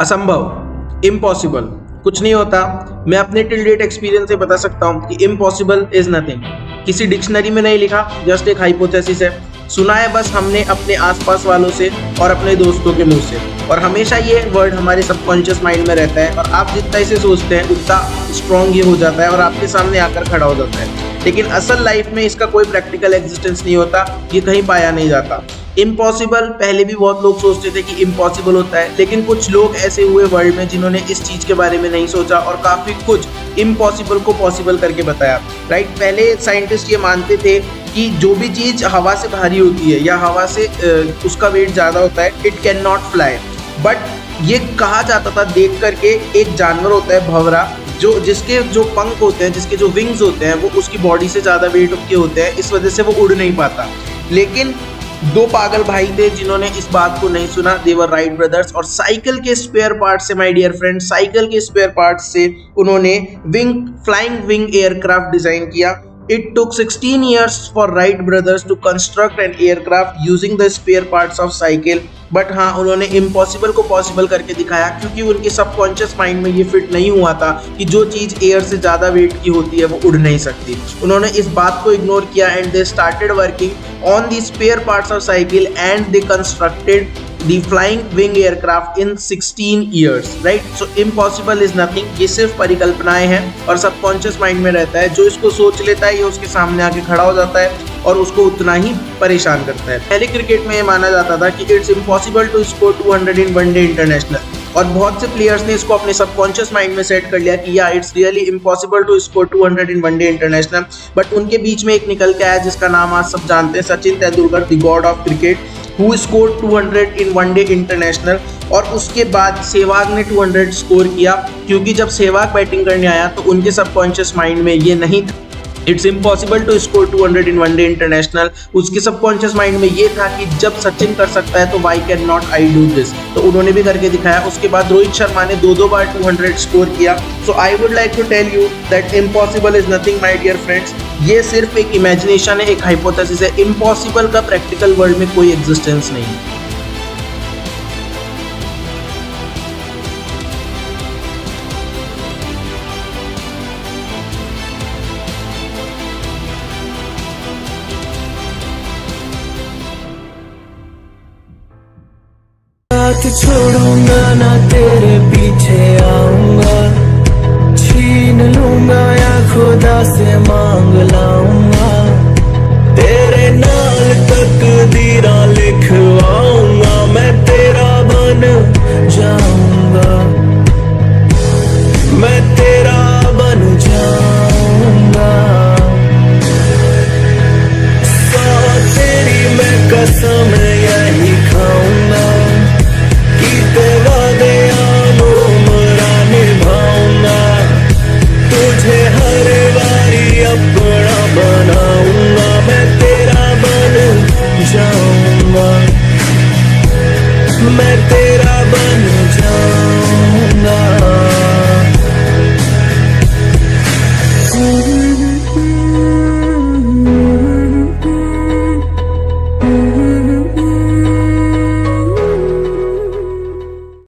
असंभव, इम्पॉसिबल, कुछ नहीं होता। मैं अपने टिल डेट एक्सपीरियंस से बता सकता हूँ कि इम्पॉसिबल इज नथिंग। किसी डिक्शनरी में नहीं लिखा, जस्ट एक हाइपोथेसिस है, सुना है बस हमने अपने आसपास वालों से और अपने दोस्तों के मुंह से, और हमेशा ये वर्ड हमारे सबकॉन्शियस माइंड में रहता है, और आप जितना इसे सोचते हैं उतना स्ट्रॉन्ग ये हो जाता है और आपके सामने आकर खड़ा हो जाता है। लेकिन असल लाइफ में इसका कोई प्रैक्टिकल एग्जिस्टेंस नहीं होता, ये कहीं पाया नहीं जाता। इम्पॉसिबल पहले भी बहुत लोग सोचते थे कि इम्पॉसिबल होता है, लेकिन कुछ लोग ऐसे हुए वर्ल्ड में जिन्होंने इस चीज के बारे में नहीं सोचा और काफी कुछ इम्पॉसिबल को पॉसिबल करके बताया। राइट, पहले साइंटिस्ट ये मानते थे कि जो भी चीज हवा से भारी होती है या हवा से उसका वेट ज्यादा होता है, it can not fly. But ये कहा जाता था देख करके, एक जानवर होता है भंवरा, जिसके जो पंख होते हैं, जिसके जो विंग्स होते हैं, वो उसकी बॉडी से ज्यादा वेट के होते हैं, इस वजह से वो उड़ नहीं पाता। लेकिन दो पागल भाई थे जिन्होंने इस बात को नहीं सुना, दे वर राइट ब्रदर्स, और साइकिल के स्पेयर पार्ट से, माय डियर फ्रेंड, साइकिल के स्पेयर पार्ट से उन्होंने फ्लाइंग विंग एयरक्राफ्ट डिजाइन किया। It took 16 years for Wright brothers to construct an aircraft using the spare parts of cycle. But हाँ, उन्होंने impossible को possible करके दिखाया, क्योंकि उनके सबकॉन्शियस माइंड में ये फिट नहीं हुआ था कि जो चीज़ एयर से ज़्यादा वेट की होती है वो उड़ नहीं सकती। उन्होंने इस बात को इग्नोर किया and they started working on the spare parts of cycle and they constructed the flying wing aircraft in 16 years, right? So impossible is nothing, ये सिर्फ परिकल्पनाएं हैं और सबकॉन्शियस माइंड में रहता है। जो इसको सोच लेता है ये उसके सामने आके खड़ा हो जाता है और उसको उतना ही परेशान करता है। पहले क्रिकेट में ये माना जाता था कि it's impossible to score 200 in one day international, और बहुत से प्लेयर्स ने इसको अपने सबकॉन्शियस माइंड में सेट कर लिया कि या it's really impossible to score 200 in one day international. But उनके बीच में एक निकल के आया जिसका नाम आज सब जानते हैं, Sachin Tendulkar, the God of cricket, who scored 200 in one day international। और उसके बाद सहवाग ने 200 स्कोर किया, क्योंकि जब सहवाग बैटिंग करने आया तो उनके सबकॉन्शियस माइंड में ये नहीं था it's impossible to score 200 in one day international. उसके सबकॉन्शियस माइंड में ये था कि जब सचिन कर सकता है तो why can not I do this, तो उन्होंने भी करके दिखाया। उसके बाद रोहित शर्मा ने दो बार 200 स्कोर किया। So I would like to tell you that impossible is nothing my dear friends. ये सिर्फ एक इमेजिनेशन है, एक हाइपोथेसिस है। इम्पॉसिबल का प्रैक्टिकल वर्ल्ड में कोई एग्जिस्टेंस नहीं है। साथ छोड़ूंगा ना, तेरे पीछे आऊंगा, छीन लूंगा या खुदा से मांग लाऊंगा, तेरे नाल तकदीरां लिखवाऊंगा, मैं तेरा बन जाऊंगा, मैं तेरा बन जाऊंगा। तेरी मैं कसम यही खाऊंगा, तुझे हर बारी अपना बनाऊंगा, मैं तेरा बन जाऊंगा, मैं तेरा बन जाऊंगा।